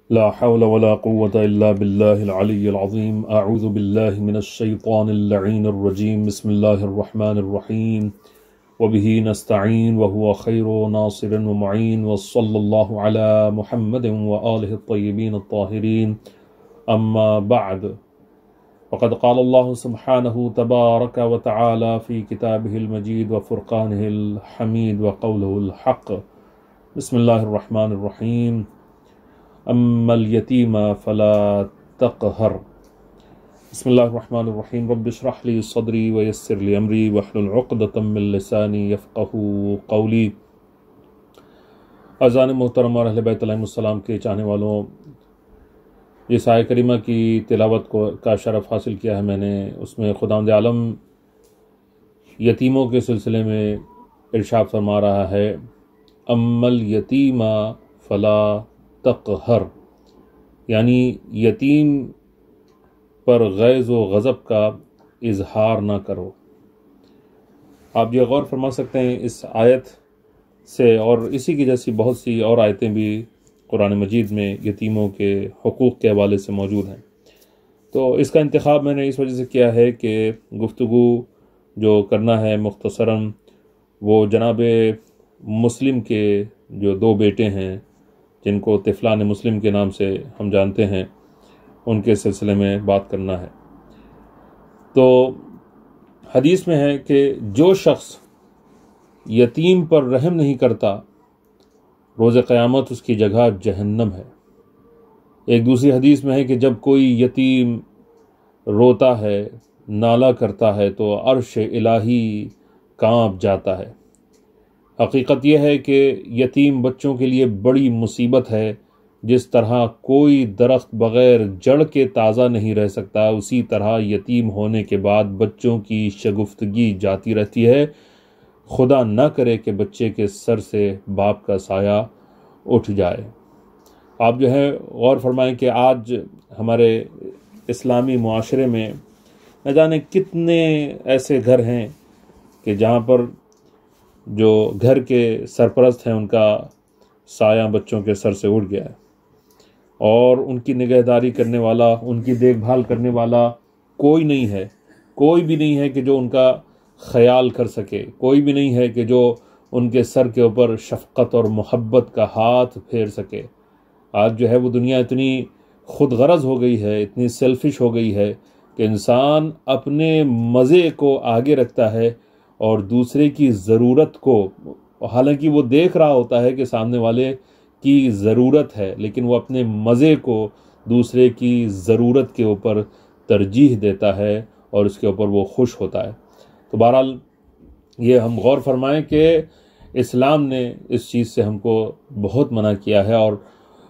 ला हौला वला कुव्वता इल्ला बिल्लाहिल अलिय्यिल अज़ीम। अऊज़ु बिल्लाहि मिनश शैतानिर लईनिर रजीम। बिस्मिल्लाहिर रहमानिर रहीम। व बिही नस्तईन व हुवा खैरु नासिरिन व मुईन व सल्लल्लाहु अला मुहम्मदिन व आलिहि त्तय्यिबीन अत्ताहिरीन। अम्मा बअद। फ़क़द क़ाल अल्लाहु सुब्हानहु तबारक व तआला फ़ी किताबिहिल मजीद व फ़ुरक़ानिहिल हमीद व क़ौलिहिल हक़। बिस्मिल्लाहिर रहमानिर रहीम। अम्मल यतीमा फ़ला तक़हर। बिस्मिल्लाहिर रहमानिर रहीम। रब्बि इश्रह ली सदरी व यस्सिर ली अमरी वहलुल उक़दतम मिन लिसानी यफ़क़हू क़ौली। अज़ान मोहतरमा अहले बैत अलैहिमुस्सलाम के चाहने वालों, जिस आय करीमा की तिलावत का शरफ़ हासिल किया है मैंने, उसमें खुदावंद आलम यतीमों के सिलसिले में इरशाद फरमा रहा है, अम्मल यतीमा फ़ला तक़हर, यानी यतीम पर गैज़ व गज़ब का इजहार ना करो। आप ये गौर फरमा सकते हैं इस आयत से, और इसी की जैसी बहुत सी और आयतें भी कुरान मजीद में यतीमों के हुकूक़ के हवाले से मौजूद हैं। तो इसका इंतखाब मैंने इस वजह से किया है कि गुफ्तगू जो करना है मुख्तसरन, वो जनाब मुस्लिम के जो दो बेटे हैं जिनको तिफ़लान मुस्लिम के नाम से हम जानते हैं, उनके सिलसिले में बात करना है। तो हदीस में है कि जो शख्स यतीम पर रहम नहीं करता, रोज़े क़यामत उसकी जगह जहन्नम है। एक दूसरी हदीस में है कि जब कोई यतीम रोता है, नाला करता है, तो अर्श इलाही कांप जाता है। हकीकत यह है कि यतीम बच्चों के लिए बड़ी मुसीबत है। जिस तरह कोई दरख्त बग़ैर जड़ के ताज़ा नहीं रह सकता, उसी तरह यतीम होने के बाद बच्चों की शगुफ्तगी जाती रहती है। खुदा न करे कि बच्चे के सर से बाप का साया उठ जाए। आप जो है गौर फरमाएं कि आज हमारे इस्लामी मुआशरे में न जाने कितने ऐसे घर हैं कि जहाँ पर जो घर के सरपरस्त हैं उनका साया बच्चों के सर से उठ गया है, और उनकी निगहदारी करने वाला, उनकी देखभाल करने वाला कोई नहीं है। कोई भी नहीं है कि जो उनका ख्याल कर सके, कोई भी नहीं है कि जो उनके सर के ऊपर शफ़क़त और मोहब्बत का हाथ फेर सके। आज जो है वो दुनिया इतनी खुद गरज हो गई है, इतनी सेल्फिश हो गई है कि इंसान अपने मज़े को आगे रखता है और दूसरे की ज़रूरत को, हालांकि वो देख रहा होता है कि सामने वाले की ज़रूरत है, लेकिन वो अपने मज़े को दूसरे की ज़रूरत के ऊपर तरजीह देता है और उसके ऊपर वो खुश होता है। तो बहरहाल ये हम गौर फरमाएं कि इस्लाम ने इस चीज़ से हमको बहुत मना किया है, और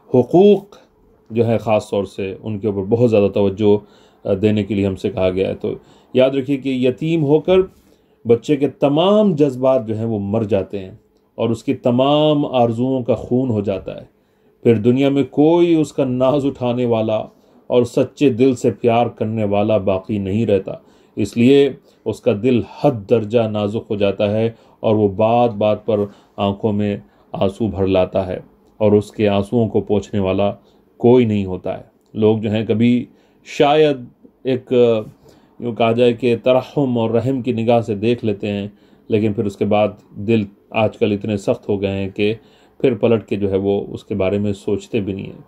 हुकूक़ जो है ख़ास तौर से उनके ऊपर बहुत ज़्यादा तवज्जो देने के लिए हमसे कहा गया है। तो याद रखिए कि यतीम होकर बच्चे के तमाम जज्बात जो हैं वो मर जाते हैं और उसकी तमाम आरजुओं का खून हो जाता है। फिर दुनिया में कोई उसका नाज उठाने वाला और सच्चे दिल से प्यार करने वाला बाकी नहीं रहता। इसलिए उसका दिल हद दर्जा नाजुक हो जाता है और वो बात बात पर आंखों में आंसू भर लाता है, और उसके आंसुओं को पोंछने वाला कोई नहीं होता है। लोग जो हैं कभी शायद एक यूँ कहा जाए कि तरहम और रहम की निगाह से देख लेते हैं, लेकिन फिर उसके बाद दिल आजकल इतने सख्त हो गए हैं कि फिर पलट के जो है वो उसके बारे में सोचते भी नहीं हैं।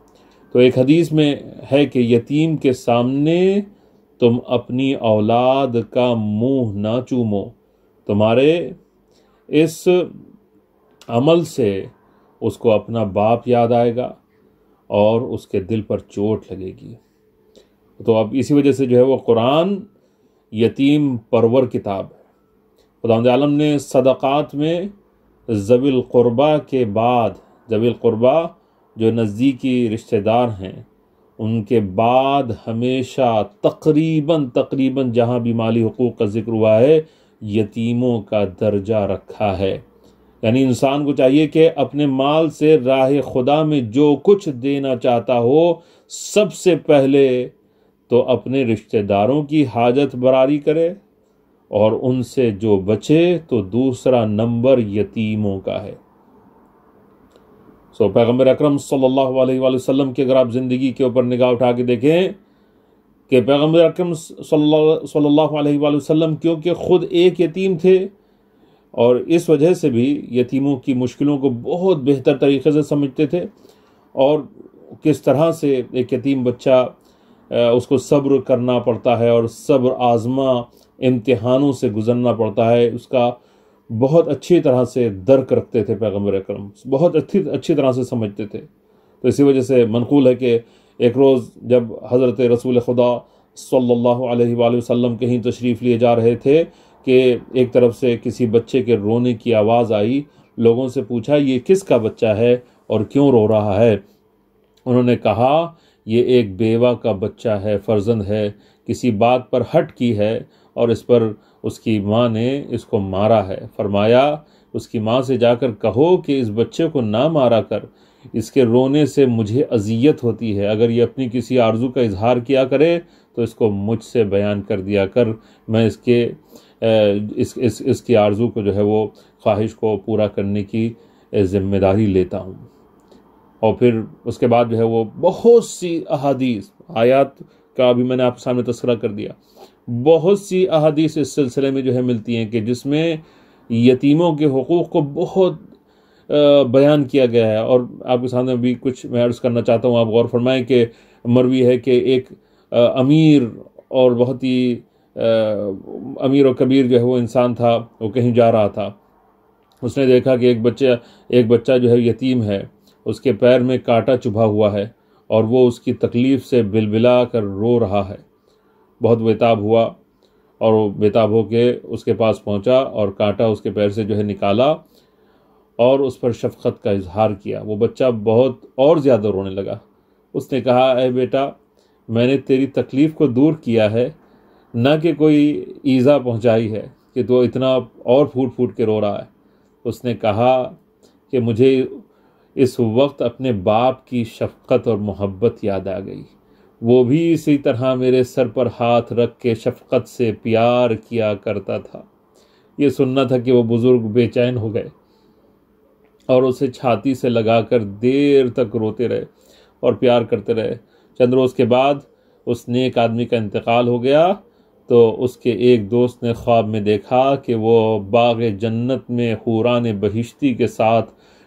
तो एक हदीस में है कि यतीम के सामने तुम अपनी औलाद का मुंह ना चूमो, तुम्हारे इस अमल से उसको अपना बाप याद आएगा और उसके दिल पर चोट लगेगी। तो अब इसी वजह से जो है वो कुरान यतीम परवर किताब है। खुदावंद आलम ने सदक़ात में ज़विल क़ुरबा के बाद, ज़विल क़ुरबा जो नज़दीकी रिश्तेदार हैं, उनके बाद हमेशा तकरीबन जहाँ भी माली हुकूक़ का ज़िक्र हुआ है, यतीमों का दर्जा रखा है। यानी इंसान को चाहिए कि अपने माल से राह खुदा में जो कुछ देना चाहता हो, सबसे पहले तो अपने रिश्तेदारों की हाजत बरारी करे, और उनसे जो बचे तो दूसरा नंबर यतीमों का है। पैगम्बर अकरम सल्लल्लाहु अलैहि वसल्लम की अगर आप ज़िंदगी के ऊपर निगाह उठा के देखें कि पैगम्बर अकरम सल्लल्लाहु अलैहि वसल्लम क्योंकि ख़ुद एक यतीम थे और इस वजह से भी यतीमों की मुश्किलों को बहुत बेहतर तरीके से समझते थे, और किस तरह से एक यतीम बच्चा उसको सब्र करना पड़ता है और सब्र आज़मा इम्तिहानों से गुजरना पड़ता है, उसका बहुत अच्छी तरह से दर्क रखते थे पैगम्बर अकरम, बहुत अच्छी तरह से समझते थे। तो इसी वजह से मनक़ूल है कि एक रोज़ जब हज़रत रसूल खुदा सल्लल्लाहु अलैहि वसल्लम कहीं तशरीफ़ लिए जा रहे थे कि एक तरफ से किसी बच्चे के रोने की आवाज़ आई। लोगों से पूछा ये किसका बच्चा है और क्यों रो रहा है? उन्होंने कहा ये एक बेवा का बच्चा है, फर्जंद है, किसी बात पर हट की है और इस पर उसकी माँ ने इसको मारा है। फरमाया उसकी माँ से जाकर कहो कि इस बच्चे को ना मारा कर, इसके रोने से मुझे अजियत होती है। अगर ये अपनी किसी आरजू का इजहार किया करे तो इसको मुझसे बयान कर दिया कर, मैं इसकी आरजू को जो है वो ख्वाहिश को पूरा करने की जिम्मेदारी लेता हूँ। और फिर उसके बाद जो है वो बहुत सी अहादीस, आयात का भी मैंने आपके सामने तस्करा कर दिया, बहुत सी अहादीस इस सिलसिले में जो है मिलती हैं कि जिसमें यतीमों के हुकूक़ को बहुत बयान किया गया है। और आपके सामने भी कुछ मैं अर्ज़ करना चाहता हूँ, आप गौर फरमाएं कि मरवी है कि एक अमीर और बहुत ही अमीर और कबीर जो है वो इंसान था, वो कहीं जा रहा था। उसने देखा कि एक बच्चा जो है यतीम है, उसके पैर में कांटा चुभा हुआ है और वो उसकी तकलीफ़ से बिलबिला कर रो रहा है। बहुत बेताब हुआ और वो बेताब होके उसके पास पहुंचा और कांटा उसके पैर से जो है निकाला और उस पर शफ़क़त का इजहार किया। वो बच्चा बहुत और ज़्यादा रोने लगा। उसने कहा, ऐ बेटा, मैंने तेरी तकलीफ़ को दूर किया है, न कि कोई ईज़ा पहुंचाई है कि तो इतना और फूट फूट के रो रहा है। उसने कहा कि मुझे इस वक्त अपने बाप की शफ़क़त और मोहब्बत याद आ गई। वो भी इसी तरह मेरे सर पर हाथ रख के शफ़क़त से प्यार किया करता था। ये सुनना था कि वो बुज़ुर्ग बेचैन हो गए और उसे छाती से लगाकर देर तक रोते रहे और प्यार करते रहे। चंद रोज़ के बाद उस नेक आदमी का इंतकाल हो गया तो उसके एक दोस्त ने ख्वाब में देखा कि वो बाग़ जन्नत में हूरान बहिश्ती के साथ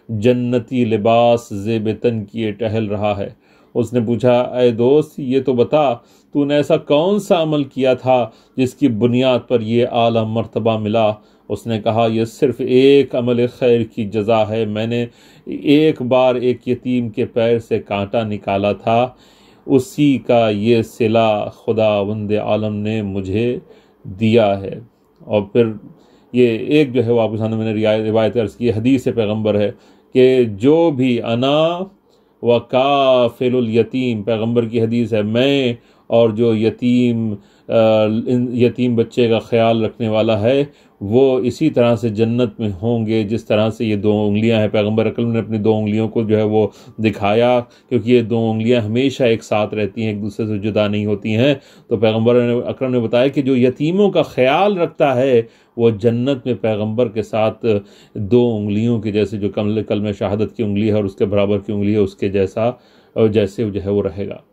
जन्नती लिबास ज़ेब-ए-तन किए टहल रहा है। उसने पूछा, ऐ दोस्त, ये तो बता, तूने ऐसा कौन सा अमल किया था जिसकी बुनियाद पर ये आला मर्तबा मिला? उसने कहा, यह सिर्फ एक अमल खैर की जज़ा है। मैंने एक बार एक यतीम के पैर से कांटा निकाला था, उसी का ये सिला खुदावंद आलम ने मुझे दिया है। और फिर ये एक जो है वो आपके सामने मैंने रिवायत अर्ज़ की, हदीस पैगम्बर है कि जो भी अना व काफिलुल यतीम, पैगम्बर की हदीस है, मैं और जो यतीम बच्चे का ख्याल रखने वाला है वो इसी तरह से जन्नत में होंगे जिस तरह से ये 2 उंगलियां हैं। पैगम्बर अकरम ने अपनी 2 उंगलियों को जो है वो दिखाया, क्योंकि ये 2 उंगलियां हमेशा एक साथ रहती हैं, एक दूसरे से जुदा नहीं होती हैं। तो पैगम्बर अकरम ने बताया कि जो यतीमों का ख्याल रखता है वो जन्नत में पैगम्बर के साथ 2 उंगलियों के जैसे, जो कलमे शहादत की उंगली है और उसके बराबर की उंगली है, उसके जैसे जो है वो रहेगा।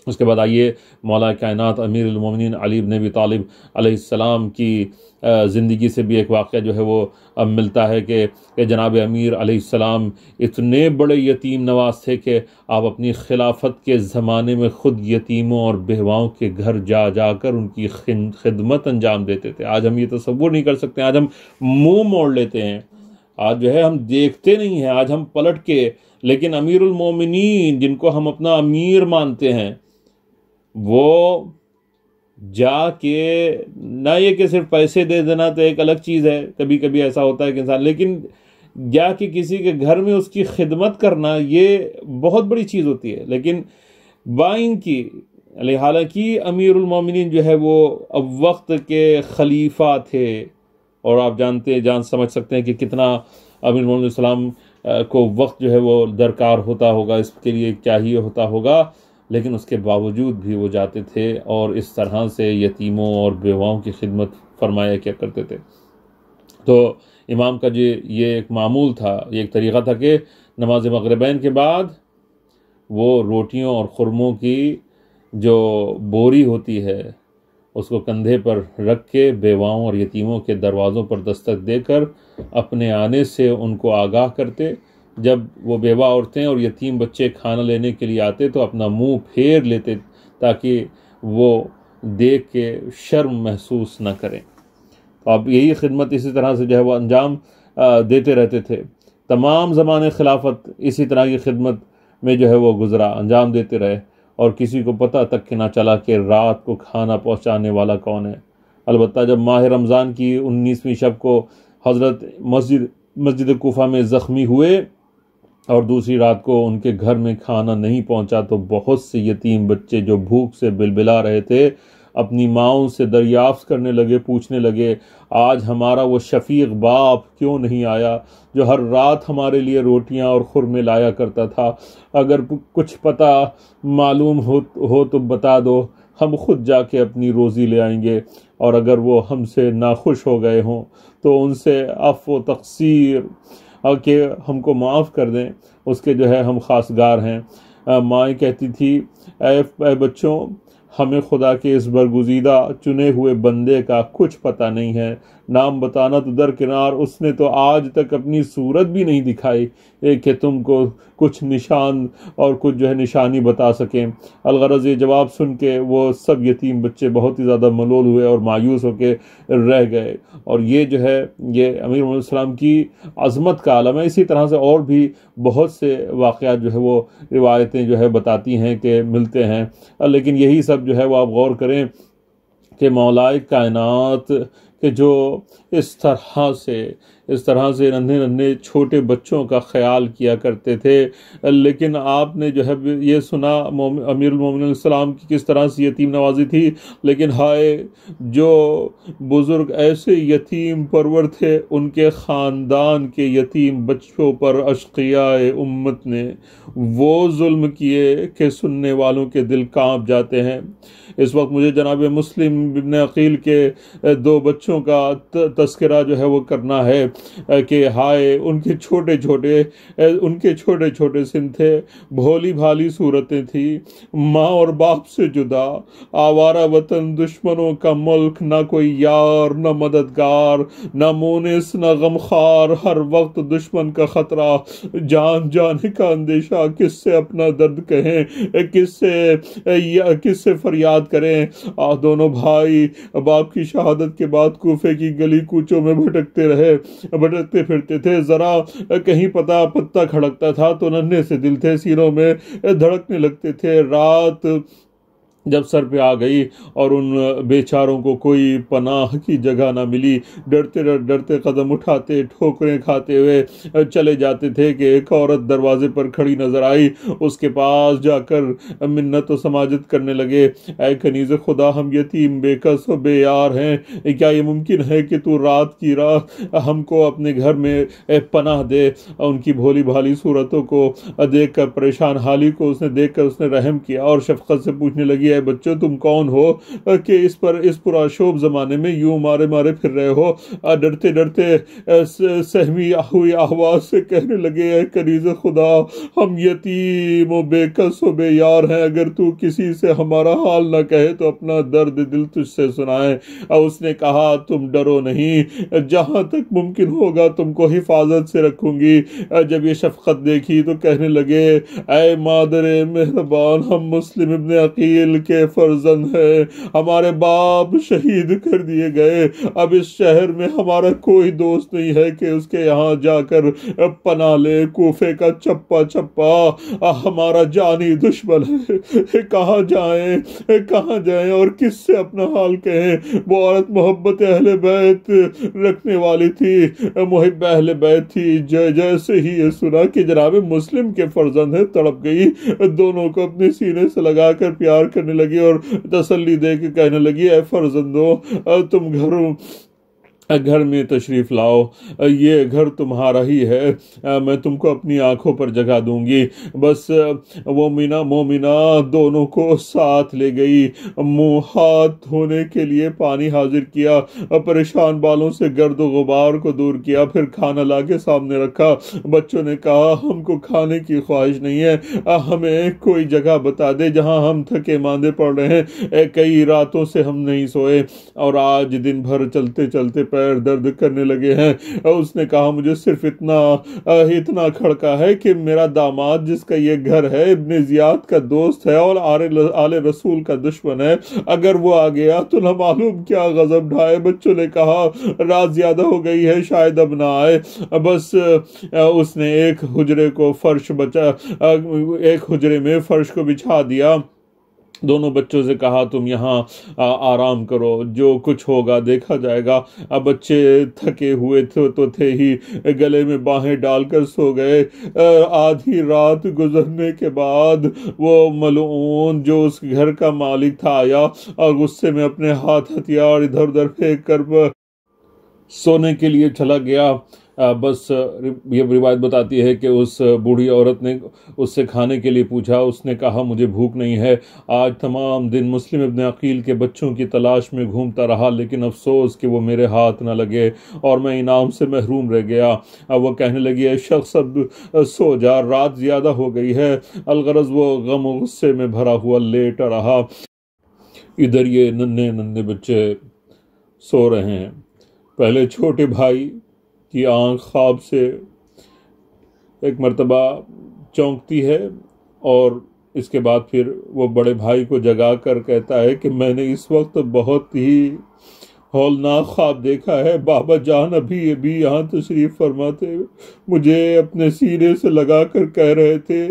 उसके बाद आइए मौला कायनात अमीरुल मोमिनीन अली इब्न अबी तालिब अलैहिस्सलाम की ज़िंदगी से भी एक वाक़या जो है वो अब मिलता है कि जनाब अमीर अलैहिस्सलाम इतने बड़े यतीम नवाज थे कि आप अपनी खिलाफत के ज़माने में ख़ुद यतीमों और बेवाओं के घर जा जाकर उनकी खिदमत अंजाम देते थे। आज हम ये तसव्वुर नहीं कर सकते, आज हम मुँह मोड़ लेते हैं, आज जो है हम देखते नहीं हैं, आज हम पलट के। लेकिन अमीरुल मोमिनीन जिनको हम अपना अमीर मानते हैं वो जाके, ना ये कि सिर्फ पैसे दे देना तो एक अलग चीज़ है, कभी कभी ऐसा होता है कि इंसान, लेकिन जाके किसी के घर में उसकी खिदमत करना ये बहुत बड़ी चीज़ होती है। लेकिन बाइन की, हालांकि अमीरुल मोमिनीन जो है वो अब वक्त के खलीफा थे और आप जान समझ सकते हैं कि कितना अमीरुल मोमिनीन सलाम को वक्त जो है वो दरकार होता होगा, इसके लिए चाहिए होता होगा, लेकिन उसके बावजूद भी वो जाते थे और इस तरह से यतीमों और बेवाओं की खिदमत फरमाया क्या करते थे। तो इमाम का ये एक मामूल था, ये एक तरीक़ा था कि नमाज मगरिबैन के बाद वो रोटियों और खुरमों की जो बोरी होती है उसको कंधे पर रख के बेवाओं और यतीमों के दरवाज़ों पर दस्तक देकर अपने आने से उनको आगाह करते। जब वो बेवा औरतें और यतीम बच्चे खाना लेने के लिए आते तो अपना मुंह फेर लेते ताकि वो देख के शर्म महसूस न करें। तो अब यही खिदमत इसी तरह से जो है वो अंजाम देते रहते थे। तमाम ज़माने खिलाफत इसी तरह की खिदमत में जो है वो गुजरा, अंजाम देते रहे और किसी को पता तक कि ना चला कि रात को खाना पहुंचाने वाला कौन है। अलबत्ता जब माह रमज़ान की 19वीं शब को हज़रत मस्जिद कोफा में ज़ख्मी हुए और दूसरी रात को उनके घर में खाना नहीं पहुंचा तो बहुत से यतीम बच्चे जो भूख से बिलबिला रहे थे अपनी माओं से दरियाफ्त करने लगे, पूछने लगे आज हमारा वो शफीक बाप क्यों नहीं आया जो हर रात हमारे लिए रोटियां और खुरमे लाया करता था। अगर कुछ पता मालूम हो तो बता दो, हम खुद जाके अपनी रोज़ी ले आएंगे। और अगर वो हमसे नाखुश हो गए हों तो उनसे अफ़्व तक़सीर कि हमको माफ़ कर दें, उसके जो है हम खासगार हैं। माँ कहती थी ऐ बच्चों, हमें खुदा के इस बरगुज़ीदा चुने हुए बंदे का कुछ पता नहीं है, नाम बताना तो दरकिनार, उसने तो आज तक अपनी सूरत भी नहीं दिखाई कि तुमको कुछ निशान और कुछ जो है निशानी बता सकें। अलगरज़ ये जवाब सुन के वो सब यतीम बच्चे बहुत ही ज़्यादा मलोल हुए और मायूस होके रह गए। और ये जो है ये अमीर मोहम्मद सलाम की अज़मत का आलम है। इसी तरह से और भी बहुत से वाक़यात जो है वो रिवायतें जो है बताती हैं कि मिलते हैं। लेकिन यही सब जो है वो आप गौर करें कि मौलाए कायनात के जो इस तरह से नन्हे नन्हे छोटे बच्चों का ख्याल किया करते थे। लेकिन आपने जो है ये सुना अमीरुल मोमिनीन सलाम की किस तरह से यतीम नवाजी थी, लेकिन हाय जो बुज़ुर्ग ऐसे यतीम परवर थे उनके ख़ानदान के यतीम बच्चों पर अशक़ियाए उम्मत ने वो जुल्म किए कि सुनने वालों के दिल कांप जाते हैं। इस वक्त मुझे जनाब मुस्लिम इब्न अकील के दो बच्चों का तस्करा जो है वो करना है कि हाय उनके छोटे छोटे सिन थे, भोली भाली सूरतें थी, माँ और बाप से जुदा, आवारा वतन, दुश्मनों का मुल्क, ना कोई यार न मददगार, न मोनिस न गमखार, हर वक्त दुश्मन का खतरा, जान जाने का अंदेशा, किससे अपना दर्द कहें, किससे फरियाद करें। दोनों भाई बाप की शहादत के बाद कूफे की गली कूचों में भटकते फिरते थे। जरा कहीं पत्ता खड़कता था तो नन्हे से दिल थे सीनों में धड़कने लगते थे। रात जब सर पे आ गई और उन बेचारों को कोई पनाह की जगह ना मिली, डरते कदम उठाते ठोकरें खाते हुए चले जाते थे कि एक औरत दरवाजे पर खड़ी नजर आई। उसके पास जाकर मिन्नत और समाजत करने लगे, ऐ कनीज़ खुदा, हम यतीम बेकस और बेयार हैं, क्या ये मुमकिन है कि तू रात की रात हमको अपने घर में पनाह दे। उनकी भोली भाली सूरतों को देखकर, परेशान हाली को उसने देखकर उसने रहम किया और शफकत से पूछने लगी, बच्चों तुम कौन हो कि इस पुराशोभ जमाने में यूं मारे फिर रहे हो। डरते सहमी हुई आवाज से कहने लगे, कनीज़ खुदा, हम यतीम व बेकस व बेयार हैं, अगर तू किसी से हमारा हाल ना कहे तो अपना दर्द दिल तुझसे सुनाए। उसने कहा, तुम डरो नहीं, जहां तक मुमकिन होगा तुमको हिफाजत से रखूंगी। जब ये शफकत देखी तो कहने लगे, ऐ मादरे मेहरबान, हम मुस्लिम इब्न अकील के फर्जंद है, हमारे बाप शहीद कर दिए गए, अब इस शहर में हमारा कोई दोस्त नहीं है कि उसके यहाँ जाकर पना ले। कूफे का चप्पा हमारा जानी दुश्मन है, कहाँ जाएं और किससे अपना हाल कहें। वो औरत मोहब्बत अहले बैत रखने वाली थी, मुहिब अहले बैत थी। जैसे ही ये सुना कि जनाब मुस्लिम के फर्जंद है, तड़प गई, दोनों को अपने सीने से लगाकर प्यार करने लगी और तसल्ली दे के कहने लगी, ऐ फर्जंदो, तुम घर में तशरीफ लाओ, ये घर तुम्हारा ही है, मैं तुमको अपनी आंखों पर जगह दूंगी। बस वो मोमिना दोनों को साथ ले गई, मुंह हाथ धोने के लिए पानी हाजिर किया, परेशान बालों से गर्द गुबार को दूर किया, फिर खाना लाके सामने रखा। बच्चों ने कहा हमको खाने की ख्वाहिश नहीं है, हमें कोई जगह बता दे जहां हम थके मांदे पड़ रहे हैं, कई रातों से हम नहीं सोए और आज दिन भर चलते चलते पैर दर्द करने लगे हैं। और उसने कहा मुझे सिर्फ इतना खड़का है कि मेरा दामाद जिसका ये घर है इब्ने जियाद का दोस्त है और आले रसूल का दुश्मन है, अगर वो आ गया तो न मालूम क्या गजब ढाए। बच्चों ने कहा रात ज्यादा हो गई है, शायद अब ना आए। बस उसने एक हुजरे में फर्श को बिछा दिया। दोनों बच्चों से कहा तुम यहाँ आराम करो, जो कुछ होगा देखा जाएगा। अब बच्चे थके हुए थे ही गले में बाहें डालकर सो गए। आधी रात गुजरने के बाद वो मलऊन जो उस घर का मालिक था आया और गुस्से में अपने हाथ हथियार इधर उधर फेंक कर सोने के लिए चला गया। बस ये रिवायत बताती है कि उस बूढ़ी औरत ने उससे खाने के लिए पूछा। उसने कहा मुझे भूख नहीं है, आज तमाम दिन मुस्लिम इब्न अकील के बच्चों की तलाश में घूमता रहा, लेकिन अफसोस कि वो मेरे हाथ न लगे और मैं इनाम से महरूम रह गया। अब वो कहने लगी है शख्स अब सो जा, रात ज़्यादा हो गई है। अलगरज वो गम और गुस्से में भरा हुआ लेट रहा। इधर ये नन्हे नन्हे बच्चे सो रहे हैं। पहले छोटे भाई की आंख ख्वाब से एक मर्तबा चौंकती है और इसके बाद फिर वो बड़े भाई को जगा कर कहता है कि मैंने इस वक्त बहुत ही हौलनाक ख्वाब देखा है। बाबा जान अभी यहाँ तशरीफ फरमा थे, मुझे अपने सीने से लगा कर कह रहे थे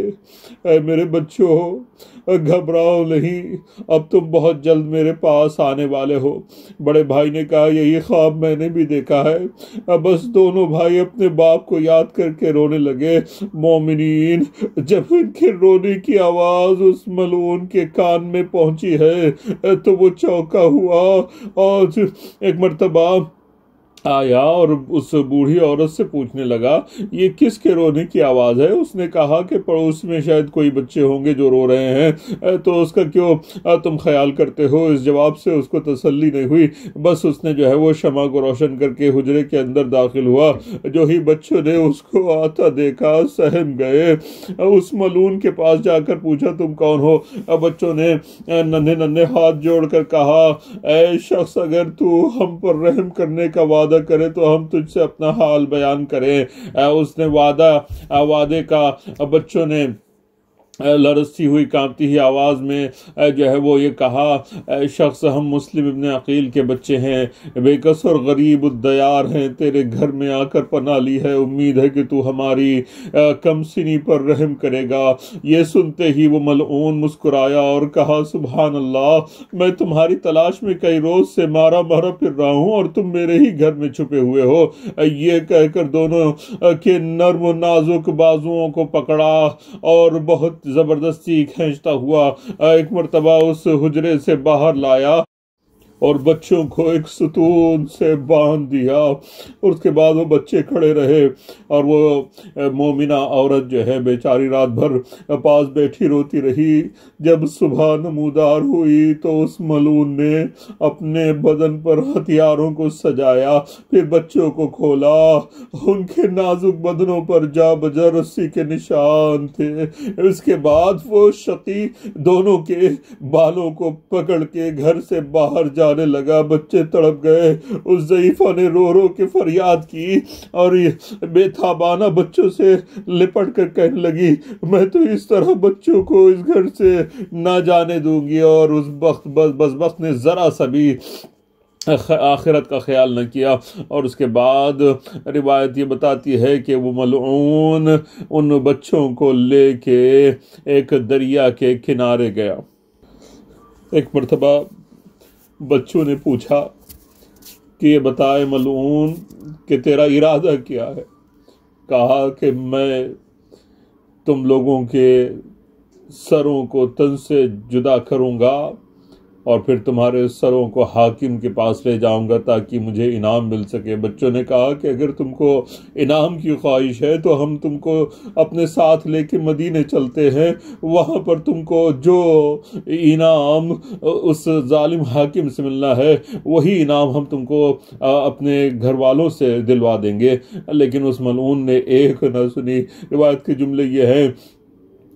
ऐ मेरे बच्चों घबराओ नहीं, अब तुम बहुत जल्द मेरे पास आने वाले हो। बड़े भाई ने कहा यही ख्वाब मैंने भी देखा है। अब बस दोनों भाई अपने बाप को याद करके रोने लगे। मोमिनीन, जब इनके रोने की आवाज उस मलून के कान में पहुंची है तो वो चौंका हुआ और एक मर्तबा आया और उस बूढ़ी औरत से पूछने लगा ये किसके रोने की आवाज़ है। उसने कहा कि पड़ोस में शायद कोई बच्चे होंगे जो रो रहे हैं, तो उसका क्यों तुम ख्याल करते हो। इस जवाब से उसको तसल्ली नहीं हुई। बस उसने जो है वो शमा को रोशन करके हुजरे के अंदर दाखिल हुआ। जो ही बच्चों ने उसको आता देखा सहम गए। उस मलून के पास जाकर पूछा तुम कौन हो। बच्चों ने नन्हे नन्हे हाथ जोड़कर कहा ऐ शख्स, अगर तू हम पर रहम करने का वादा करे तो हम तुझसे अपना हाल बयान करें। उसने वादे का बच्चों ने लरसती हुई कांपती ही आवाज़ में जो है वो ये कहा शख्स हम मुस्लिम इब्न अकील के बच्चे हैं, बेकस और गरीब उद्दयार हैं, तेरे घर में आकर पनाह ली है, उम्मीद है कि तू हमारी कमसिनी पर रहम करेगा। ये सुनते ही वो मलऊन मुस्कुराया और कहा सुभान अल्लाह, मैं तुम्हारी तलाश में कई रोज से मारा फिर रहा हूँ और तुम मेरे ही घर में छुपे हुए हो। ये कहकर दोनों के नर्म नाजुक बाजुओं को पकड़ा और बहुत जबरदस्ती खींचता हुआ एक मर्तबा उस हुजरे से बाहर लाया और बच्चों को एक सुतून से बांध दिया। और उसके बाद वो बच्चे खड़े रहे और वो मोमिना औरत जो है बेचारी रात भर पास बैठी रोती रही। जब सुबह नमूदार हुई तो उस मलून ने अपने बदन पर हथियारों को सजाया, फिर बच्चों को खोला। उनके नाजुक बदनों पर जा बजा रस्सी के निशान थे। इसके बाद वो शकी दोनों के बालों को पकड़ के घर से बाहर जाने लगा। बच्चे तड़प गए। उस ज़ईफ़ा ने रो रो के फरियाद की और बेताबाना बच्चों से लिपट कर कहने लगी मैं तो इस तरह बच्चों को इस घर से ना जाने दूंगी। और उस बज़बख़्त ने जरा सा भी आखिरत का ख्याल न किया। और उसके बाद रिवायत ये बताती है कि वो मलऊन उन बच्चों को लेके एक दरिया के किनारे गया। एक मर्तबा बच्चों ने पूछा कि ये बताए मलऊन कि तेरा इरादा क्या है। कहा कि मैं तुम लोगों के सरों को तन से जुदा करूंगा और फिर तुम्हारे सरों को हाकिम के पास ले जाऊंगा ताकि मुझे इनाम मिल सके। बच्चों ने कहा कि अगर तुमको इनाम की ख्वाहिश है तो हम तुमको अपने साथ लेके मदीने चलते हैं, वहाँ पर तुमको जो इनाम उस जालिम हाकिम से मिलना है वही इनाम हम तुमको अपने घर वालों से दिलवा देंगे। लेकिन उस मलऊन ने एक न सुनी। रिवायत के जुमले ये हैं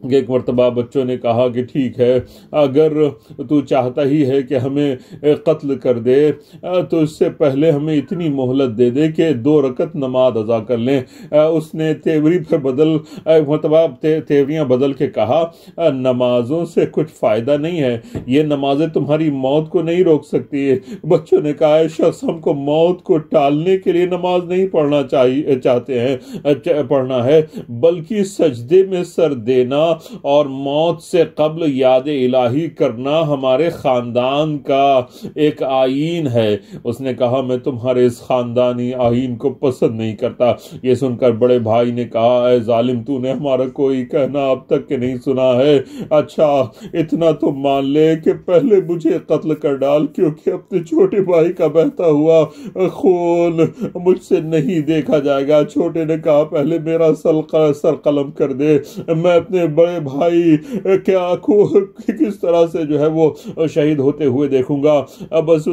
कि एक मरतबा बच्चों ने कहा कि ठीक है, अगर तू चाहता ही है कि हमें कत्ल कर दे तो इससे पहले हमें इतनी मोहलत दे दे कि 2 रकत नमाज अदा कर लें। उसने तेवरी पर बदल मरतबा तेवरियां बदल के कहा, नमाजों से कुछ फ़ायदा नहीं है, ये नमाजें तुम्हारी मौत को नहीं रोक सकती है। बच्चों ने कहा, शख्स हमको मौत को टालने के लिए नमाज नहीं पढ़ना चाहते हैं पढ़ना है, बल्कि सजदे में सर देना और मौत से कब्ल याद इलाही करना हमारे खानदान का एक आईन है। उसने कहा, मैं तुम्हारे इस खानदानी आईन को पसंद नहीं करता। ये सुनकर बड़े भाई ने कहा, ऐ जालिम, तूने हमारा कोई कहना अब तक के नहीं सुना है। अच्छा, इतना तो मान ले कि पहले मुझे कत्ल कर डाल, क्योंकि अपने छोटे भाई का बहता हुआ खून मुझसे नहीं देखा जाएगा। छोटे ने कहा, पहले मेरा सर कलम कर दे, मैं अपने बड़े भाई क्या किस तरह से जो है वो शहीद होते हुए देखूंगा। अब बस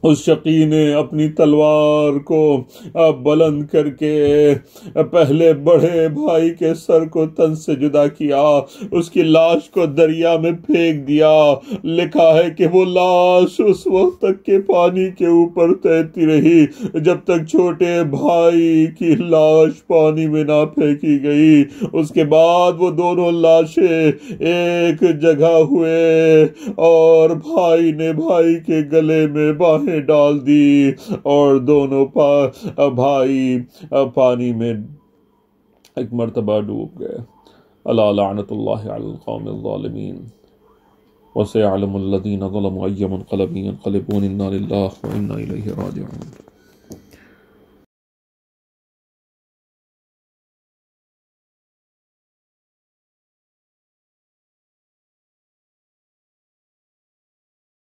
उस शकी ने अपनी तलवार को बुलंद करके पहले बड़े भाई के सर को तन से जुदा किया, उसकी लाश को दरिया में फेंक दिया। लिखा है कि वो लाश उस वक्त तक के पानी के ऊपर तैरती रही जब तक छोटे भाई की लाश पानी में ना फेंकी गई। उसके बाद वो दोनों लाशें एक जगह हुए और भाई ने भाई के गले में बाहें डाल दी और दोनों भाई पानी में एक मर्तबा डूब गए। अला लानतुल्लाहि अलल कौमिल ज़ालिमीन व सयअलमुल लज़ीना ज़लमू अय्युम मुनक़लबिन यन्क़लिबून। इन्ना लिल्लाहि व इन्ना इलैहि राजिऊन।